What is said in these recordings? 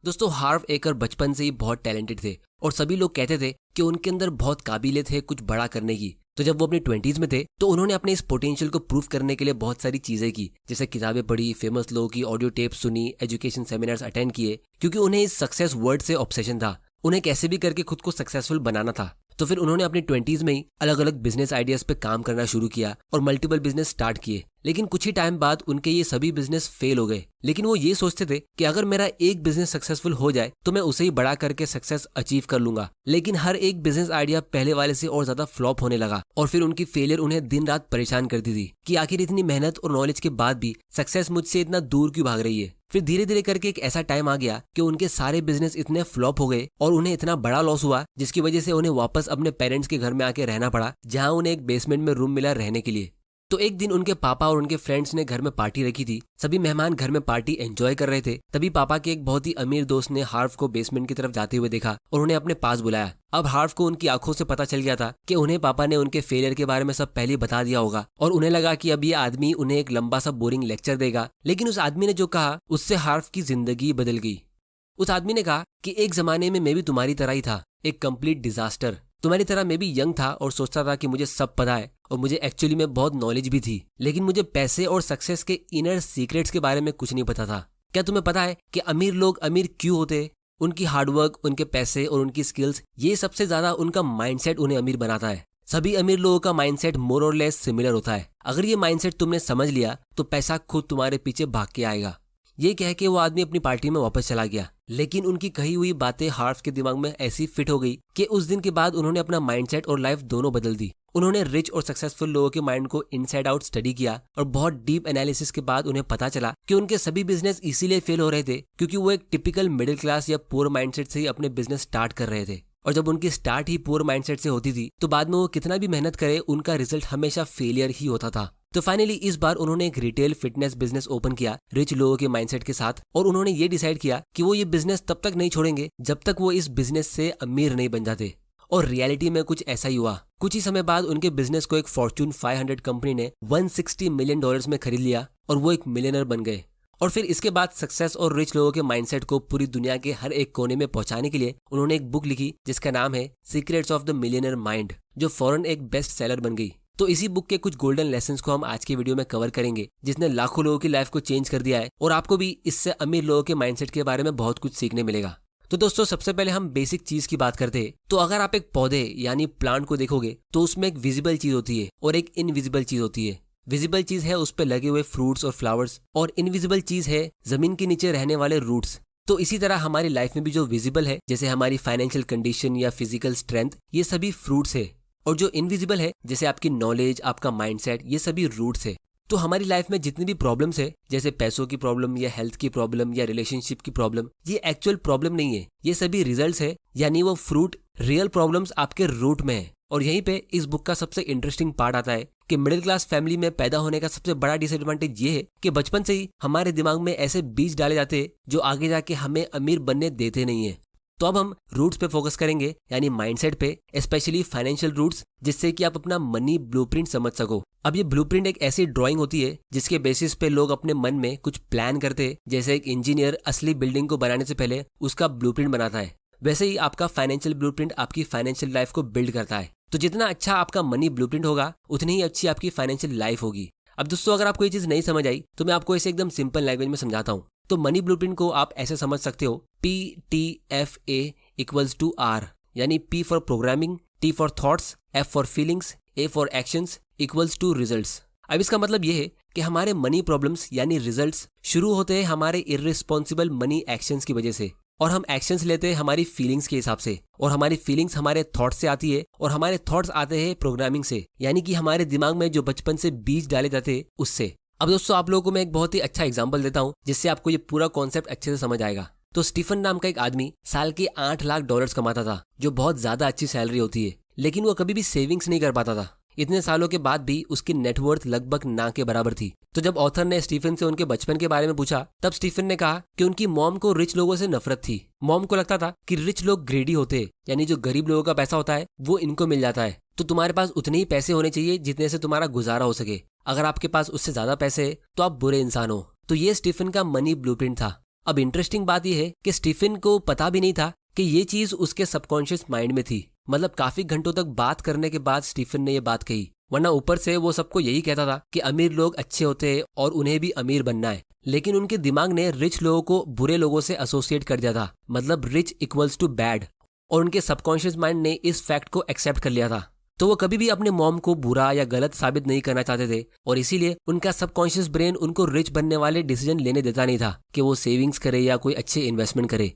दोस्तों हार्व एकर बचपन से ही बहुत टैलेंटेड थे और सभी लोग कहते थे कि उनके अंदर बहुत काबिलियत है कुछ बड़ा करने की। तो जब वो अपने 20s में थे तो उन्होंने अपने इस पोटेंशियल को प्रूव करने के लिए बहुत सारी चीजें की, जैसे किताबें पढ़ी, फेमस लोगों की ऑडियो टेप सुनी, एजुकेशन सेमिनार्स अटेंड किए, क्योंकि उन्हें इस सक्सेस वर्ड से ऑब्सेशन था। उन्हें कैसे भी करके खुद को सक्सेसफुल बनाना था। तो फिर उन्होंने अपनी 20s में ही अलग अलग बिजनेस आइडियाज पे काम करना शुरू किया और मल्टीपल बिजनेस स्टार्ट किए। लेकिन कुछ ही टाइम बाद उनके ये सभी बिजनेस फेल हो गए। लेकिन वो ये सोचते थे कि अगर मेरा एक बिजनेस सक्सेसफुल हो जाए तो मैं उसे ही बड़ा करके सक्सेस अचीव कर लूंगा। लेकिन हर एक बिजनेस आइडिया पहले वाले से और ज्यादा फ्लॉप होने लगा और फिर उनकी फेलियर उन्हें दिन रात परेशान करती थी कि आखिर इतनी मेहनत और नॉलेज के बाद भी सक्सेस मुझसे इतना दूर क्यों भाग रही है। फिर धीरे धीरे करके एक ऐसा टाइम आ गया कि उनके सारे बिजनेस इतने फ्लॉप हो गए और उन्हें इतना बड़ा लॉस हुआ जिसकी वजह से उन्हें वापस अपने पेरेंट्स के घर में आके रहना पड़ा, जहां उन्हें एक बेसमेंट में रूम मिला रहने के लिए। तो एक दिन उनके पापा और उनके फ्रेंड्स ने घर में पार्टी रखी थी। सभी मेहमान घर में पार्टी एंजॉय कर रहे थे। तभी पापा के एक बहुत ही अमीर दोस्त ने हार्व को बेसमेंट की तरफ जाते हुए देखा और उन्हें अपने पास बुलाया। अब हार्व को उनकी आंखों से पता चल गया था कि उन्हें पापा ने उनके फेलियर के बारे में सब पहले बता दिया होगा और उन्हें लगा कि अब ये आदमी उन्हें एक लंबा सा बोरिंग लेक्चर देगा। लेकिन उस आदमी ने जो कहा उससे हार्व की जिंदगी बदल गई। उस आदमी ने कहा कि एक जमाने में मैं भी तुम्हारी तरह ही था, एक कंप्लीट डिजास्टर। तुम्हारी तरह मैं भी यंग था और सोचता था कि मुझे सब पता है और मुझे एक्चुअली में बहुत नॉलेज भी थी, लेकिन मुझे पैसे और सक्सेस के इनर सीक्रेट्स के बारे में कुछ नहीं पता था। क्या तुम्हें पता है कि अमीर लोग अमीर क्यों होते? उनकी हार्डवर्क, उनके पैसे और उनकी स्किल्स, ये सबसे ज्यादा उनका माइंडसेट उन्हें अमीर बनाता है। सभी अमीर लोगों का माइंडसेट मोर और लेस सिमिलर होता है। अगर ये माइंडसेट तुमने समझ लिया तो पैसा खुद तुम्हारे पीछे भाग के आएगा। ये कह के वो आदमी अपनी पार्टी में वापस चला गया। लेकिन उनकी कही हुई बातें हार्व के दिमाग में ऐसी फिट हो गई कि उस दिन के बाद उन्होंने अपना माइंडसेट और लाइफ दोनों बदल दी। उन्होंने रिच और सक्सेसफुल लोगों के माइंड को इनसाइड आउट स्टडी किया और बहुत डीप एनालिसिस के बाद उन्हें पता चला कि उनके सभी बिजनेस इसीलिए फेल हो रहे थे क्योंकि वो एक टिपिकल मिडिल क्लास या पुअर माइंडसेट से ही अपने बिजनेस स्टार्ट कर रहे थे। और जब उनकी स्टार्ट ही पुअर माइंडसेट से होती थी तो बाद में वो कितना भी मेहनत करे उनका रिजल्ट हमेशा फेलियर ही होता था। तो फाइनली इस बार उन्होंने एक रिटेल फिटनेस बिजनेस ओपन किया रिच लोगों के माइंडसेट के साथ और उन्होंने ये डिसाइड किया कि वो ये बिजनेस तब तक नहीं छोड़ेंगे जब तक वो इस बिजनेस से अमीर नहीं बन जाते। और रियलिटी में कुछ ऐसा ही हुआ। कुछ ही समय बाद उनके बिजनेस को एक फॉर्च्यून 500 कंपनी ने $160 मिलियन में खरीद लिया और वो एक मिलियनर बन गए। और फिर इसके बाद सक्सेस और रिच लोगों के माइंडसेट को पूरी दुनिया के हर एक कोने में पहुंचाने के लिए उन्होंने एक बुक लिखी जिसका नाम है secrets of the millionaire mind, जो फौरन एक बेस्ट सेलर बन गई। तो इसी बुक के कुछ गोल्डन लेसन्स को हम आज की वीडियो में कवर करेंगे, जिसने लाखों लोगों की लाइफ को चेंज कर दिया है और आपको भी इससे अमीर लोगों के माइंडसेट के बारे में बहुत कुछ सीखने मिलेगा। तो दोस्तों सबसे पहले हम बेसिक चीज की बात करते हैं। तो अगर आप एक पौधे यानी प्लांट को देखोगे तो उसमें एक विजिबल चीज होती है और एक इनविजिबल चीज होती है। विजिबल चीज है उस पर लगे हुए फ्रूट्स और फ्लावर्स और इनविजिबल चीज है जमीन के नीचे रहने वाले रूट्स। तो इसी तरह हमारी लाइफ में भी जो विजिबल है, जैसे हमारी फाइनेंशियल कंडीशन या फिजिकल स्ट्रेंथ, ये सभी फ्रूट्स है। और जो इनविजिबल है, जैसे आपकी नॉलेज, आपका माइंडसेट, ये सभी रूट्स है। तो हमारी लाइफ में जितनी भी प्रॉब्लम्स है, जैसे पैसों की प्रॉब्लम या हेल्थ की प्रॉब्लम या रिलेशनशिप की प्रॉब्लम, ये एक्चुअल प्रॉब्लम नहीं है, ये सभी रिजल्ट्स है, यानी वो फ्रूट रियल प्रॉब्लम्स आपके रूट में है। और यहीं पे इस बुक का सबसे इंटरेस्टिंग पार्ट आता है कि मिडिल क्लास फैमिली में पैदा होने का सबसे बड़ा डिसएडवांटेज ये है कि बचपन से ही हमारे दिमाग में ऐसे बीज डाले जाते हैं जो आगे जाके हमें अमीर बनने देते नहीं है। तो अब हम रूट्स पे फोकस करेंगे, यानी माइंडसेट पे, स्पेशली फाइनेंशियल रूट्स, जिससे कि आप अपना मनी ब्लूप्रिंट समझ सको। अब ये ब्लूप्रिंट एक ऐसी ड्राइंग होती है जिसके बेसिस पे लोग अपने मन में कुछ प्लान करते हैं। जैसे एक इंजीनियर असली बिल्डिंग को बनाने से पहले उसका ब्लूप्रिंट बनाता है, वैसे ही आपका फाइनेंशियल ब्लूप्रिंट आपकी फाइनेंशियल लाइफ को बिल्ड करता है। तो जितना अच्छा आपका मनी ब्लूप्रिंट होगा उतनी ही अच्छी आपकी फाइनेंशियल लाइफ होगी। अब दोस्तों अगर आपको ये चीज नहीं समझ आई तो मैं आपको इसे एकदम सिंपल लैंग्वेज में समझाता हूँ। तो मनी ब्लूप्रिंट को आप ऐसे समझ सकते हो, PTFA = R, यानी P for programming, T for thoughts, F for feelings, A for actions = results. अब इसका मतलब ये है कि हमारे मनी प्रॉब्लम्स यानी रिजल्ट्स शुरू होते हैं हमारे इररिस्पॉन्सिबल मनी एक्शंस की वजह से, और हम एक्शंस लेते हैं हमारी फीलिंग्स के हिसाब से, और हमारी फीलिंग्स हमारे थॉट्स से आती है और हमारे थॉट्स आते हैं प्रोग्रामिंग से, यानी कि हमारे दिमाग में जो बचपन से बीज डाले जाते हैं उससे। अब दोस्तों आप लोगों को मैं एक बहुत ही अच्छा एग्जांपल देता हूँ जिससे आपको ये पूरा कॉन्सेप्ट अच्छे से समझ आएगा। तो स्टीफन नाम का एक आदमी साल के $8 लाख कमाता था, जो बहुत ज्यादा अच्छी सैलरी होती है, लेकिन वो कभी भी सेविंग्स नहीं कर पाता था। इतने सालों के बाद भी उसकी नेटवर्थ लगभग ना के बराबर थी। तो जब ऑथर ने स्टीफन से उनके बचपन के बारे में पूछा तब स्टीफन ने कहा कि उनकी मॉम को रिच लोगों से नफरत थी। मॉम को लगता था कि रिच लोग ग्रेडी होते हैं, यानी जो गरीब लोगों का पैसा होता है वो इनको मिल जाता है, तो तुम्हारे पास उतने ही पैसे होने चाहिए जितने से तुम्हारा गुजारा हो सके। अगर आपके पास उससे ज्यादा पैसे है तो आप बुरे इंसान हो। तो ये स्टीफन का मनी ब्लूप्रिंट था। अब इंटरेस्टिंग बात यह है कि स्टीफन को पता भी नहीं था कि ये चीज उसके सबकॉन्शियस माइंड में थी। मतलब काफी घंटों तक बात करने के बाद स्टीफन ने ये बात कही, वरना ऊपर से वो सबको यही कहता था कि अमीर लोग अच्छे होते हैं और उन्हें भी अमीर बनना है। लेकिन उनके दिमाग ने रिच लोगों को बुरे लोगों से एसोसिएट कर दिया था, मतलब रिच इक्वल्स टू बैड, और उनके सबकॉन्शियस माइंड ने इस फैक्ट को एक्सेप्ट कर लिया था। तो वो कभी भी अपने मॉम को बुरा या गलत साबित नहीं करना चाहते थे, और इसीलिए उनका सबकॉन्शियस ब्रेन उनको रिच बनने वाले डिसीजन लेने देता नहीं था कि वो सेविंग्स करे या कोई अच्छे इन्वेस्टमेंट करे।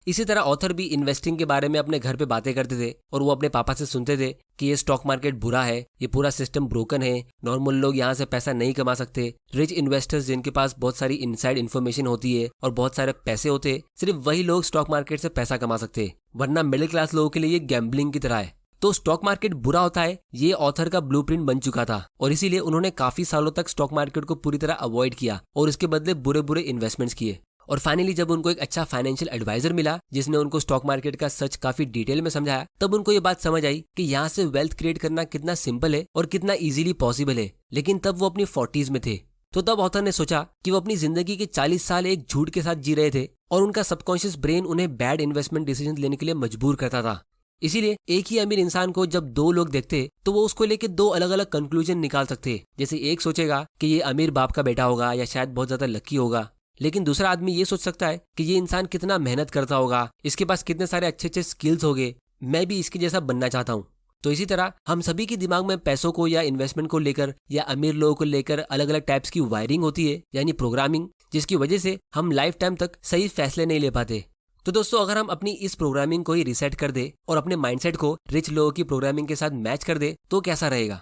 इसी तरह ऑथर भी इन्वेस्टिंग के बारे में अपने घर पे बातें करते थे और वो अपने पापा से सुनते थे कि ये स्टॉक मार्केट बुरा है, ये पूरा सिस्टम ब्रोकन है, नॉर्मल लोग यहाँ से पैसा नहीं कमा सकते, रिच इन्वेस्टर्स जिनके पास बहुत सारी इनसाइड इन्फॉर्मेशन होती है और बहुत सारे पैसे होते, सिर्फ वही लोग स्टॉक मार्केट से पैसा कमा सकते, वरना मिडिल क्लास लोगों के लिए ये गैम्बलिंग की तरह है। तो स्टॉक मार्केट बुरा होता है, ये ऑथर का ब्लूप्रिंट बन चुका था, और इसीलिए उन्होंने काफी सालों तक स्टॉक मार्केट को पूरी तरह अवॉइड किया और इसके बदले बुरे बुरे इन्वेस्टमेंट्स किए। और फाइनली जब उनको एक अच्छा फाइनेंशियल एडवाइजर मिला जिसने उनको स्टॉक मार्केट का सच काफी डिटेल में समझाया, तब उनको ये बात समझ आई कि यहाँ से वेल्थ क्रिएट करना कितना सिंपल है और कितना इजीली पॉसिबल है। लेकिन तब वो अपनी 40s में थे। तो तब ऑथर ने सोचा कि वो अपनी जिंदगी के 40 साल एक झूठ के साथ जी रहे थे और उनका सबकॉन्शियस ब्रेन उन्हें बैड इन्वेस्टमेंट डिसीजन लेने के लिए मजबूर करता था। इसीलिए एक ही अमीर इंसान को जब दो लोग देखते तो वो उसको लेके दो अलग अलग कंक्लूजन निकाल सकते। जैसे एक सोचेगा कि ये अमीर बाप का बेटा होगा या शायद बहुत ज्यादा लकी होगा, लेकिन दूसरा आदमी ये सोच सकता है कि ये इंसान कितना मेहनत करता होगा, इसके पास कितने सारे अच्छे अच्छे स्किल्स होंगे, मैं भी इसके जैसा बनना चाहता हूँ। तो इसी तरह हम सभी के दिमाग में पैसों को या इन्वेस्टमेंट को लेकर या अमीर लोगों को लेकर अलग अलग टाइप्स की वायरिंग होती है, यानी प्रोग्रामिंग, जिसकी वजह से हम लाइफ टाइम तक सही फैसले नहीं ले पाते। तो दोस्तों, अगर हम अपनी इस प्रोग्रामिंग को ही रिसेट कर दे और अपने माइंडसेट को रिच लोगों की प्रोग्रामिंग के साथ मैच कर दे तो कैसा रहेगा।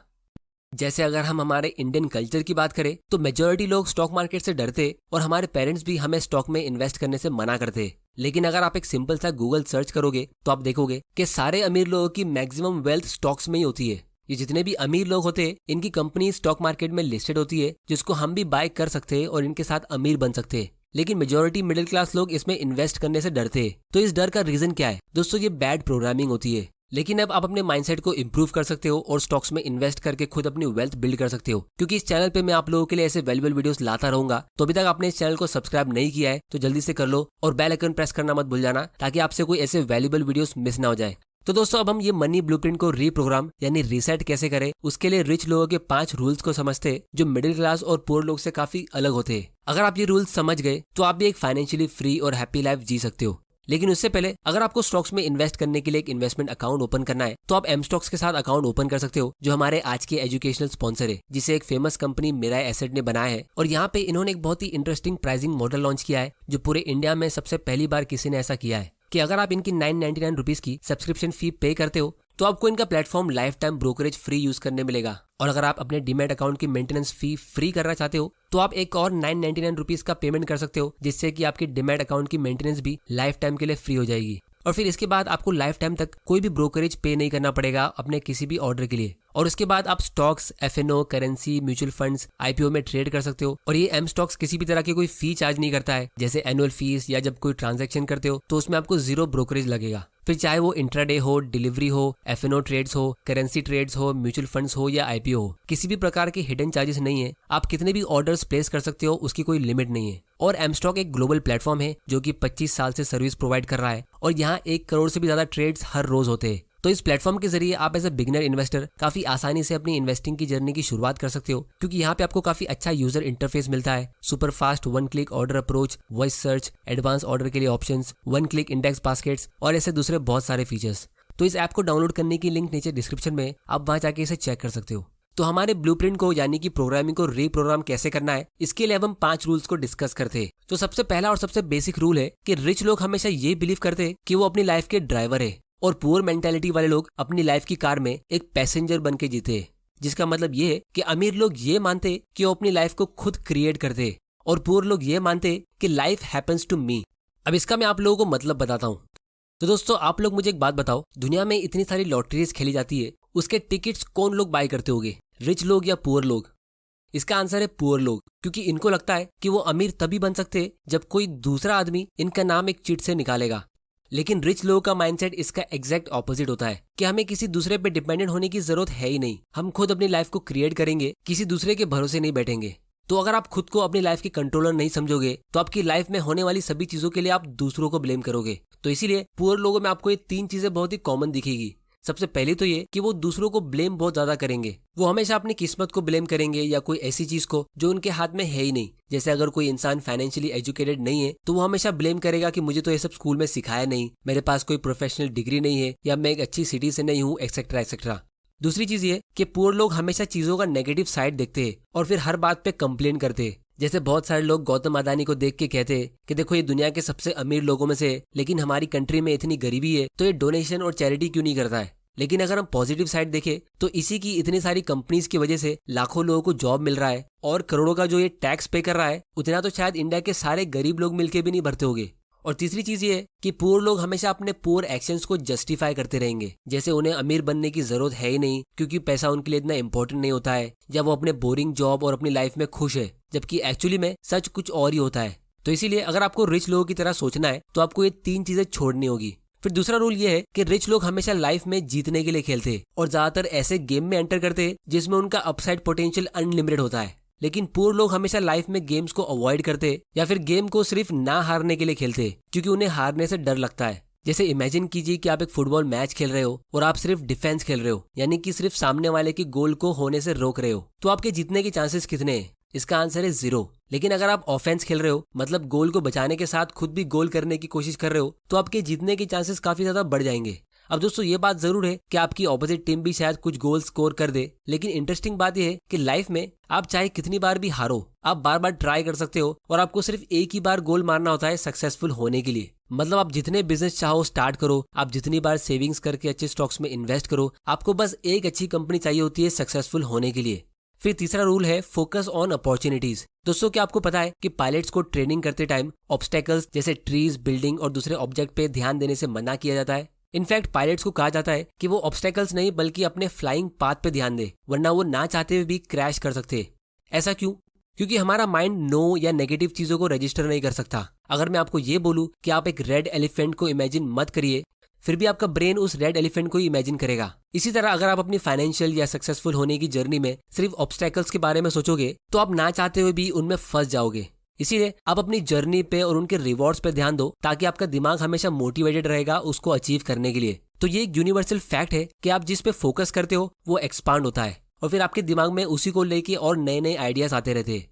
जैसे अगर हम हमारे इंडियन कल्चर की बात करें तो मेजॉरिटी लोग स्टॉक मार्केट से डरते और हमारे पेरेंट्स भी हमें स्टॉक में इन्वेस्ट करने से मना करते। लेकिन अगर आप एक सिंपल सा गूगल सर्च करोगे तो आप देखोगे कि सारे अमीर लोगों की मैक्सिमम वेल्थ स्टॉक्स में ही होती है। ये जितने भी अमीर लोग होते हैं इनकी कंपनी स्टॉक मार्केट में लिस्टेड होती है, जिसको हम भी बाय कर सकते हैं और इनके साथ अमीर बन सकते हैं। लेकिन मेजॉरिटी मिडिल क्लास लोग इसमें इन्वेस्ट करने से डरते हैं। तो इस डर का रीजन क्या है दोस्तों? ये बैड प्रोग्रामिंग होती है। लेकिन अब आप अपने माइंडसेट को इंप्रूव कर सकते हो और स्टॉक्स में इन्वेस्ट करके खुद अपनी वेल्थ बिल्ड कर सकते हो, क्योंकि इस चैनल पे मैं आप लोगों के लिए ऐसे वैल्यूएबल वीडियोस लाता रहूंगा। तो अभी तक आपने इस चैनल को सब्सक्राइब नहीं किया है तो जल्दी से कर लो और बेल आइकन प्रेस करना मत भूल जाना, ताकि आपसे कोई ऐसे वैल्यूएबल वीडियोस मिस ना हो जाए। तो दोस्तों, अब हम ये मनी ब्लूप्रिंट को रीप्रोग्राम यानी रीसेट कैसे करें, उसके लिए रिच लोगों के 5 रूल्स को समझते हैं जो मिडिल क्लास और पुअर लोग से काफी अलग होते हैं। अगर आप ये रूल्स समझ गए तो आप भी एक फाइनेंशियली फ्री और हैप्पी लाइफ जी सकते हो। लेकिन उससे पहले अगर आपको स्टॉक्स में इन्वेस्ट करने के लिए एक इन्वेस्टमेंट अकाउंट ओपन करना है तो आप एम स्टॉक्स के साथ अकाउंट ओपन कर सकते हो, जो हमारे आज के एजुकेशनल स्पॉन्सर है, जिसे एक फेमस कंपनी मिराई एसेट ने बनाया है। और यहाँ पे इन्होंने एक बहुत ही इंटरेस्टिंग प्राइसिंग मॉडल लॉन्च किया है, जो पूरे इंडिया में सबसे पहली बार किसी ने ऐसा किया है कि अगर आप इनकी 999 रुपीज की सब्सक्रिप्शन फी पे करते हो तो आपको इनका platform life time brokerage free use करने मिलेगा। और अगर आप अपने डीमैट अकाउंट की मेंटेनेंस फी फ्री करना चाहते हो तो आप एक और 999 रुपीज का पेमेंट कर सकते हो, जिससे कि आपकी डीमैट अकाउंट की मेंटेनेंस भी लाइफ टाइम के लिए फ्री हो जाएगी। और फिर इसके बाद आपको लाइफ टाइम तक कोई भी ब्रोकरेज पे नहीं करना पड़ेगा अपने किसी भी ऑर्डर के लिए। और उसके बाद आप stocks, F and O, currency, mutual funds, IPO में ट्रेड कर सकते हो। और ये एम स्टॉक्स किसी भी तरह की कोई फी चार्ज नहीं करता है, जैसे एनुअल फीस या जब कोई ट्रांजैक्शन करते हो तो उसमें आपको 0 ब्रोकरेज लगेगा। फिर चाहे वो इंट्राडे हो, डिलीवरी हो, एफएनओ ट्रेड्स हो, करेंसी ट्रेड्स हो, म्यूचुअल फंड्स हो या आईपीओ हो, किसी भी प्रकार के हिडन चार्जेस नहीं है। आप कितने भी ऑर्डर्स प्लेस कर सकते हो, उसकी कोई लिमिट नहीं है। और एमस्टॉक एक ग्लोबल प्लेटफॉर्म है जो कि 25 साल से सर्विस प्रोवाइड कर रहा है और यहाँ 1 करोड़ से भी ज्यादा ट्रेड्स हर रोज होते हैं। तो इस प्लेटफॉर्म के जरिए आप एज ए बिगिनर इन्वेस्टर काफी आसानी से अपनी इन्वेस्टिंग की जर्नी की शुरुआत कर सकते हो, क्योंकि यहाँ पे आपको काफी अच्छा यूजर इंटरफेस मिलता है, super fast 1 click order approach, voice search, advance order के लिए ऑप्शंस, 1 क्लिक इंडेक्स बास्केट्स और ऐसे दूसरे बहुत सारे फीचर्स। तो इस ऐप को डाउनलोड करने की लिंक नीचे डिस्क्रिप्शन में, आप वहां जाके इसे चेक कर सकते हो। तो हमारे ब्लूप्रिंट को यानी कि प्रोग्रामिंग को रीप्रोग्राम कैसे करना है, इसके लिए अब हम 5 रूल्स को डिस्कस करते हैं। तो सबसे पहला और सबसे बेसिक रूल है कि रिच लोग हमेशा ये बिलीव करते हैं कि वो अपनी लाइफ के ड्राइवर है और पुअर मेंटालिटी वाले लोग अपनी लाइफ की कार में एक पैसेंजर बन के जीते हैं। जिसका मतलब ये है कि अमीर लोग ये मानते कि वो अपनी लाइफ को खुद क्रिएट करते और पुअर लोग ये मानते कि लाइफ हैपेंस टू मी। अब इसका मैं आप लोगों को मतलब बताता हूँ। तो दोस्तों, आप लोग मुझे एक बात बताओ, दुनिया में इतनी सारी लॉटरीज खेली जाती है, उसके टिकट्स कौन लोग बाय करते होंगे, रिच लोग या पुअर लोग? इसका आंसर है पुअर लोग, क्योंकि इनको लगता है कि वो अमीर तभी बन सकते हैं जब कोई दूसरा आदमी इनका नाम एक चिट से निकालेगा। लेकिन रिच लोगों का माइंडसेट इसका एग्जैक्ट ऑपोजिट होता है कि हमें किसी दूसरे पे डिपेंडेंट होने की जरूरत है ही नहीं, हम खुद अपनी लाइफ को क्रिएट करेंगे, किसी दूसरे के भरोसे नहीं बैठेंगे। तो अगर आप खुद को अपनी लाइफ की कंट्रोलर नहीं समझोगे तो आपकी लाइफ में होने वाली सभी चीजों के लिए आप दूसरों को ब्लेम करोगे। तो इसीलिए पुअर लोगों में आपको ये 3 चीजें बहुत ही कॉमन दिखेगी। सबसे पहले तो ये कि वो दूसरों को ब्लेम बहुत ज्यादा करेंगे। वो हमेशा अपनी किस्मत को ब्लेम करेंगे या कोई ऐसी चीज को जो उनके हाथ में है ही नहीं। जैसे अगर कोई इंसान फाइनेंशियली एजुकेटेड नहीं है तो वो हमेशा ब्लेम करेगा कि मुझे तो ये सब स्कूल में सिखाया नहीं, मेरे पास कोई प्रोफेशनल डिग्री नहीं है, या मैं एक अच्छी सिटी से नहीं हूँ, एक्सेट्रा एक्सेट्रा। दूसरी चीज ये कि पुअर लोग हमेशा चीजों का नेगेटिव साइड देखते हैं और फिर हर बात पे कंप्लेन करते हैं। जैसे बहुत सारे लोग गौतम अदानी को देख के कहते हैं कि देखो ये दुनिया के सबसे अमीर लोगों में से है, लेकिन हमारी कंट्री में इतनी गरीबी है तो ये डोनेशन और चैरिटी क्यों नहीं करता है। लेकिन अगर हम पॉजिटिव साइड देखें तो इसी की इतनी सारी कंपनीज की वजह से लाखों लोगों को जॉब मिल रहा है और करोड़ों का जो ये टैक्स पे कर रहा है उतना तो शायद इंडिया के सारे गरीब लोग मिलके भी नहीं भरते होंगे। और तीसरी चीज ये कि पुअर लोग हमेशा अपने पुअर एक्शंस को जस्टिफाई करते रहेंगे। जैसे उन्हें अमीर बनने की जरूरत है ही नहीं क्योंकि पैसा उनके लिए इतना इंपॉर्टेंट नहीं होता है, या वो अपने बोरिंग जॉब और अपनी लाइफ में खुश है, जबकि एक्चुअली में सच कुछ और ही होता है। तो इसीलिए अगर आपको रिच लोगों की तरह सोचना है तो आपको ये 3 चीजें छोड़नी होगी। फिर दूसरा रूल ये है कि रिच लोग हमेशा लाइफ में जीतने के लिए खेलते हैं और ज्यादातर ऐसे गेम में एंटर करते हैं जिसमें उनका अपसाइड पोटेंशियल अनलिमिटेड होता है। लेकिन पुअर लोग हमेशा लाइफ में गेम्स को अवॉइड करते हैं या फिर गेम को सिर्फ ना हारने के लिए खेलते हैं क्योंकि उन्हें हारने से डर लगता है। जैसे इमेजिन कीजिए कि आप एक फुटबॉल मैच खेल रहे हो और आप सिर्फ डिफेंस खेल रहे हो, यानी कि सिर्फ सामने वाले की गोल को होने से रोक रहे हो, तो आपके जीतने के चांसेस कितने हैं? इसका आंसर है 0। लेकिन अगर आप ऑफेंस खेल रहे हो, मतलब गोल को बचाने के साथ खुद भी गोल करने की कोशिश कर रहे हो, तो आपके जीतने के चांसेस काफी ज्यादा बढ़ जाएंगे। अब दोस्तों ये बात जरूर है कि आपकी ऑपोजिट टीम भी शायद कुछ गोल स्कोर कर दे, लेकिन इंटरेस्टिंग बात यह है कि लाइफ में आप चाहे कितनी बार भी हारो, आप बार बार ट्राई कर सकते हो और आपको सिर्फ एक ही बार गोल मारना होता है सक्सेसफुल होने के लिए। मतलब आप जितने बिजनेस चाहो स्टार्ट करो, आप जितनी बार सेविंग्स करके अच्छे स्टॉक्स में इन्वेस्ट करो, आपको बस एक अच्छी कंपनी चाहिए होती है सक्सेसफुल होने के लिए। फिर तीसरा रूल है फोकस ऑन अपॉर्चुनिटीज। दोस्तों क्या आपको पता है कि पायलट्स को ट्रेनिंग करते टाइम ऑब्स्टेकल्स जैसे ट्रीज, बिल्डिंग और दूसरे ऑब्जेक्ट पे ध्यान देने से मना किया जाता है। इनफैक्ट पायलट्स को कहा जाता है कि वो ऑब्स्टेकल्स नहीं बल्कि अपने फ्लाइंग पाथ पे ध्यान दे, वरना वो ना चाहते हुए भी क्रैश कर सकते हैं। ऐसा क्यों? क्योंकि हमारा माइंड नो या नेगेटिव चीजों को रजिस्टर नहीं कर सकता। अगर मैं आपको ये बोलूं कि आप एक रेड एलिफेंट को इमेजिन मत करिए, फिर भी आपका ब्रेन उस रेड एलिफेंट को इमेजिन करेगा। इसी तरह अगर आप अपनी फाइनेंशियल या सक्सेसफुल होने की जर्नी में सिर्फ ऑब्स्टेकल्स के बारे में सोचोगे तो आप ना चाहते हुए भी उनमें फंस जाओगे। इसीलिए आप अपनी जर्नी पे और उनके रिवॉर्ड्स पे ध्यान दो ताकि आपका दिमाग हमेशा मोटिवेटेड रहेगा उसको अचीव करने के लिए। तो ये एक यूनिवर्सल फैक्ट है कि आप जिस पे फोकस करते हो वो एक्सपांड होता है और फिर आपके दिमाग में उसी को लेके और नए नए आइडियाज आते रहते हैं।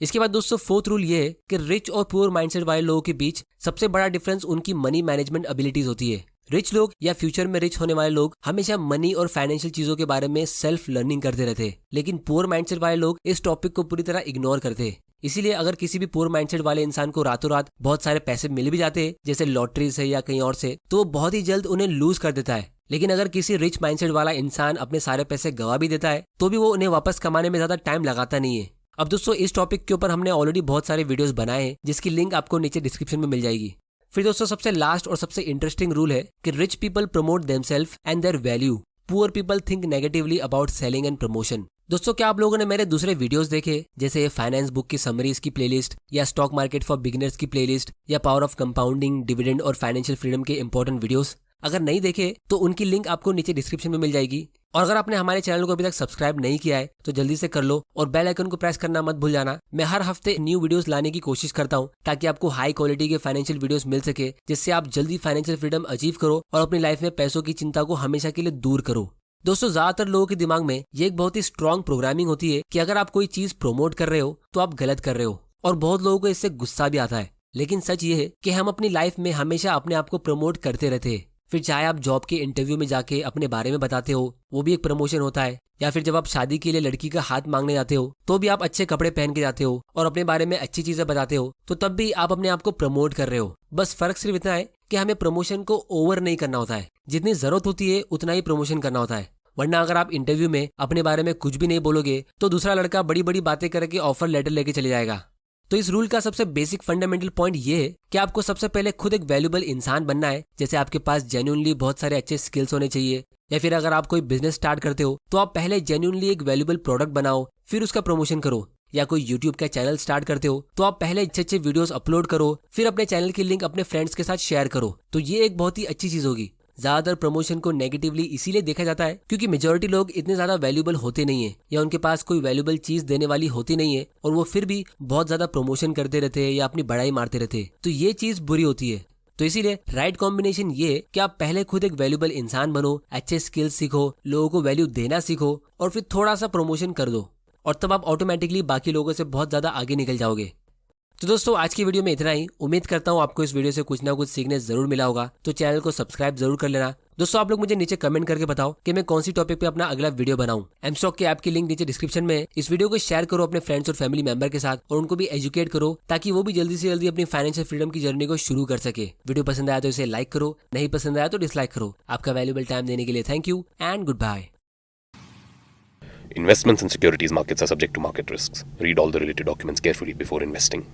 इसके बाद दोस्तों फोर्थ रूल ये है कि रिच और पुअर माइंडसेट वाले लोगों के बीच सबसे बड़ा डिफरेंस उनकी मनी मैनेजमेंट एबिलिटीज होती है। रिच लोग या फ्यूचर में रिच होने वाले लोग हमेशा मनी और फाइनेंशियल चीजों के बारे में सेल्फ लर्निंग करते रहते हैं, लेकिन पुअर माइंडसेट वाले लोग इस टॉपिक को पूरी तरह इग्नोर करते हैं। इसीलिए अगर किसी भी पुअर माइंडसेट वाले इंसान को रातों रात बहुत सारे पैसे मिल भी जाते हैं, जैसे लॉटरी से या कहीं और से, तो वो बहुत ही जल्द उन्हें लूज कर देता है। लेकिन अगर किसी रिच माइंडसेट वाला इंसान अपने सारे पैसे गवा भी देता है तो भी वो उन्हें वापस कमाने में ज्यादा टाइम लगाता नहीं है। अब दोस्तों इस टॉपिक के ऊपर हमने ऑलरेडी बहुत सारे वीडियोस बनाए हैं जिसकी लिंक आपको नीचे डिस्क्रिप्शन में मिल जाएगी। फिर दोस्तों सबसे लास्ट और सबसे इंटरेस्टिंग रूल है कि rich people promote themselves and their value, poor people think negatively about selling and promotion. दोस्तों क्या आप लोगों ने मेरे दूसरे वीडियोस देखे, जैसे फाइनेंस बुक की समरीज की प्लेलिस्ट, या स्टॉक मार्केट फॉर बिगिनर्स की प्लेलिस्ट, या पावर ऑफ कंपाउंडिंग, डिविडेंड और फाइनेंशियल फ्रीडम के इंपॉर्टेंट वीडियोस? अगर नहीं देखे तो उनकी लिंक आपको नीचे डिस्क्रिप्शन में मिल जाएगी। और अगर आपने हमारे चैनल को अभी तक सब्सक्राइब नहीं किया है तो जल्दी से कर लो और बेल आइकन को प्रेस करना मत भूल जाना। मैं हर हफ्ते न्यू वीडियोस लाने की कोशिश करता हूं ताकि आपको हाई क्वालिटी के फाइनेंशियल वीडियोस मिल सके, जिससे आप जल्दी फाइनेंशियल फ्रीडम अचीव करो और अपनी लाइफ में पैसों की चिंता को हमेशा के लिए दूर करो। दोस्तों ज्यादातर लोगों के दिमाग में ये एक बहुत ही स्ट्रॉन्ग प्रोग्रामिंग होती है कि अगर आप कोई चीज प्रोमोट कर रहे हो तो आप गलत कर रहे हो, और बहुत लोगों को इससे गुस्सा भी आता है। लेकिन सच ये है कि हम अपनी लाइफ में हमेशा अपने आप को प्रमोट करते रहते हैं। फिर चाहे आप जॉब के इंटरव्यू में जाके अपने बारे में बताते हो, वो भी एक प्रमोशन होता है, या फिर जब आप शादी के लिए लड़की का हाथ मांगने जाते हो तो भी आप अच्छे कपड़े पहन के जाते हो और अपने बारे में अच्छी चीजें बताते हो, तो तब भी आप अपने आप को प्रमोट कर रहे हो। बस फर्क सिर्फ इतना है कि हमें प्रमोशन को ओवर नहीं करना होता है, जितनी जरूरत होती है उतना ही प्रमोशन करना होता है। वरना अगर आप इंटरव्यू में अपने बारे में कुछ भी नहीं बोलोगे तो दूसरा लड़का बड़ी बड़ी बातें करके ऑफर लेटर लेके चले जाएगा। तो इस रूल का सबसे बेसिक फंडामेंटल पॉइंट ये है कि आपको सबसे पहले खुद एक वैल्यूएबल इंसान बनना है। जैसे आपके पास जेन्युइनली बहुत सारे अच्छे स्किल्स होने चाहिए, या फिर अगर आप कोई बिजनेस स्टार्ट करते हो तो आप पहले जेन्युइनली एक वैल्यूएबल प्रोडक्ट बनाओ फिर उसका प्रमोशन करो, या कोई यूट्यूब का चैनल स्टार्ट करते हो तो आप पहले अच्छे अच्छे वीडियोस अपलोड करो फिर अपने चैनल की लिंक अपने फ्रेंड्स के साथ शेयर करो। तो ये एक बहुत ही अच्छी चीज होगी। ज्यादातर प्रमोशन को नेगेटिवली इसीलिए देखा जाता है क्योंकि मेजोरिटी लोग इतने ज्यादा वैल्यूबल होते नहीं है या उनके पास कोई वैल्यूबल चीज देने वाली होती नहीं है और वो फिर भी बहुत ज्यादा प्रमोशन करते रहते हैं या अपनी बड़ाई मारते रहते हैं, तो ये चीज बुरी होती है। तो इसीलिए राइट कॉम्बिनेशन ये कि आप पहले खुद एक वैल्यूबल इंसान बनो, अच्छे स्किल्स सीखो, लोगों को वैल्यू देना सीखो और फिर थोड़ा सा प्रमोशन कर दो और तब आप ऑटोमेटिकली बाकी लोगों से बहुत ज्यादा आगे निकल जाओगे। तो दोस्तों आज की वीडियो में इतना ही। उम्मीद करता हूँ आपको इस वीडियो से कुछ ना कुछ सीखने जरूर मिला होगा, तो चैनल को सब्सक्राइब जरूर कर लेना। दोस्तों आप लोग मुझे नीचे कमेंट करके बताओ कि मैं कौन सी टॉपिक पे अपना अगला वीडियो बनाऊं। एमस्टॉक के ऐप की लिंक नीचे डिस्क्रिप्शन में है। इस वीडियो को शेयर करो अपने फ्रेंड्स और फैमिली मेंबर के साथ और उनको भी एजुकेट करो ताकि वो भी जल्दी से जल्दी अपनी फाइनेंशियल फ्रीडम की जर्नी को शुरू कर सके। वीडियो पसंद आया तो इसे लाइक करो, नहीं पसंद आया तो डिसलाइक करो। आपका वैल्यूएबल टाइम देने के लिए thank you and goodbye. Investments in securities markets are subject to market risks. Read all the related documents carefully before investing.